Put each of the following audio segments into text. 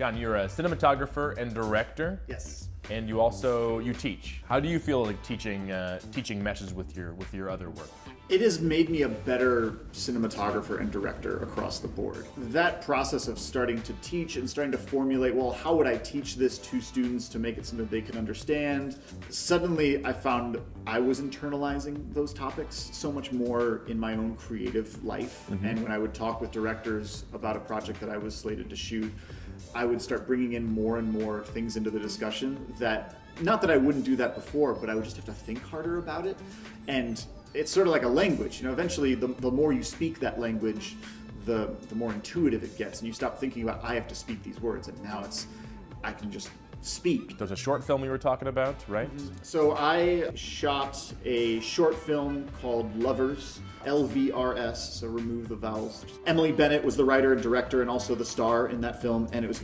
John, you're a cinematographer and director. Yes. And you teach. How do you feel like teaching meshes with your other work? It has made me a better cinematographer and director across the board. That process of starting to teach and starting to formulate, well, how would I teach this to students to make it something they can understand? Suddenly I found I was internalizing those topics so much more in my own creative life. And when I would talk with directors about a project that I was slated to shoot, I would start bringing in more and more things into the discussion that, not that I wouldn't do that before, but I would just have to think harder about it. And it's sort of like a language, eventually the more you speak that language, the more intuitive it gets, and you stop thinking about, I have to speak these words, and now I can just speak. There's a short film we were talking about, right? So I shot a short film called Lovers, LVRS, so remove the vowels. Emily Bennett was the writer and director and also the star in that film, and it was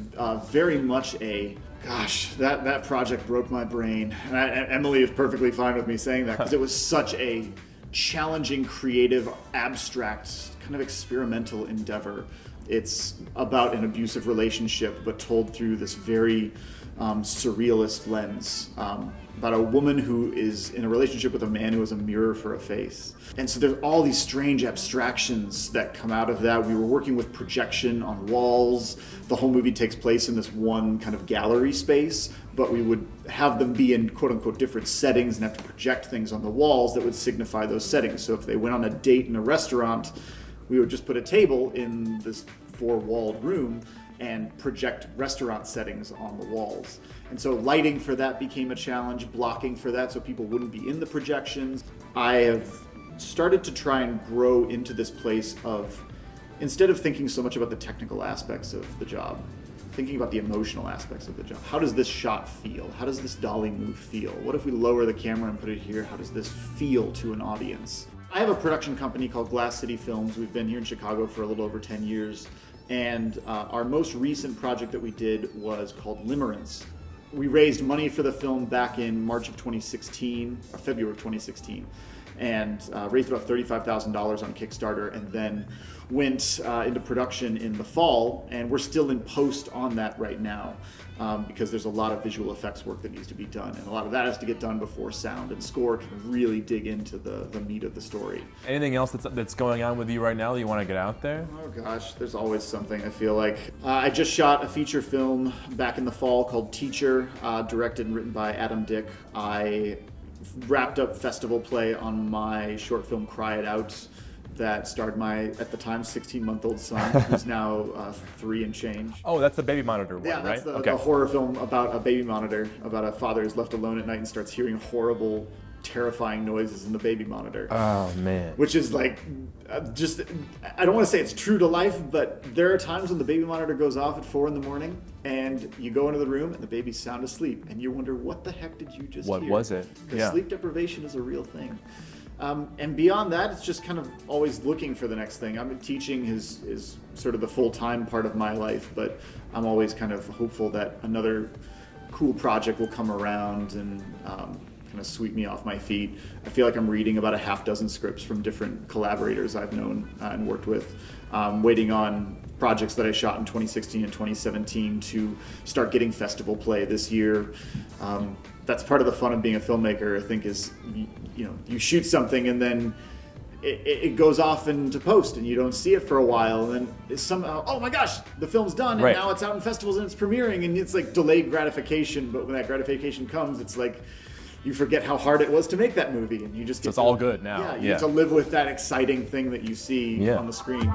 very much that project broke my brain. And Emily is perfectly fine with me saying that, because it was such a challenging, creative, abstract, kind of experimental endeavor. It's about an abusive relationship, but told through this very surrealist lens, about a woman who is in a relationship with a man who is a mirror for a face. And so there's all these strange abstractions that come out of that. We were working with projection on walls. The whole movie takes place in this one kind of gallery space, but we would have them be in quote-unquote different settings and have to project things on the walls that would signify those settings. So if they went on a date in a restaurant, we would just put a table in this four-walled room and project restaurant settings on the walls. And so lighting for that became a challenge, blocking for that so people wouldn't be in the projections. I have started to try and grow into this place of, instead of thinking so much about the technical aspects of the job, thinking about the emotional aspects of the job. How does this shot feel? How does this dolly move feel? What if we lower the camera and put it here? How does this feel to an audience? I have a production company called Glass City Films. We've been here in Chicago for a little over 10 years. And our most recent project that we did was called Limerence. We raised money for the film back in March of 2016, or February of 2016, and raised about $35,000 on Kickstarter, and then went into production in the fall, and we're still in post on that right now, because there's a lot of visual effects work that needs to be done, and a lot of that has to get done before sound and score can really dig into the meat of the story. Anything else that's going on with you right now that you want to get out there? Oh gosh, there's always something, I feel like. I just shot a feature film back in the fall called Teacher, directed and written by Adam Dick. I wrapped up festival play on my short film Cry It Out that starred my, at the time, 16-month-old son, who's now 3 and change. Oh, that's the baby monitor one, yeah, right? That's the horror film about a baby monitor, about a father who's left alone at night and starts hearing horrible, terrifying noises in the baby monitor. Oh, man. Which is like, just, I don't want to say it's true to life, but there are times when the baby monitor goes off at 4 in the morning and you go into the room and the baby's sound asleep and you wonder, what the heck did you just hear? What was it? Because sleep deprivation is a real thing. And beyond that, it's just kind of always looking for the next thing. Teaching is sort of the full-time part of my life, but I'm always kind of hopeful that another cool project will come around and kind of sweep me off my feet. I feel like I'm reading about a half dozen scripts from different collaborators I've known and worked with, waiting on projects that I shot in 2016 and 2017 to start getting festival play this year. That's part of the fun of being a filmmaker, I think, is you shoot something and then it goes off into post and you don't see it for a while, and then somehow, oh my gosh, the film's done and now it's out in festivals and it's premiering, and it's like delayed gratification. But when that gratification comes, it's like you forget how hard it was to make that movie, and you just get all good now. Yeah, you get to live with that exciting thing that you see on the screen.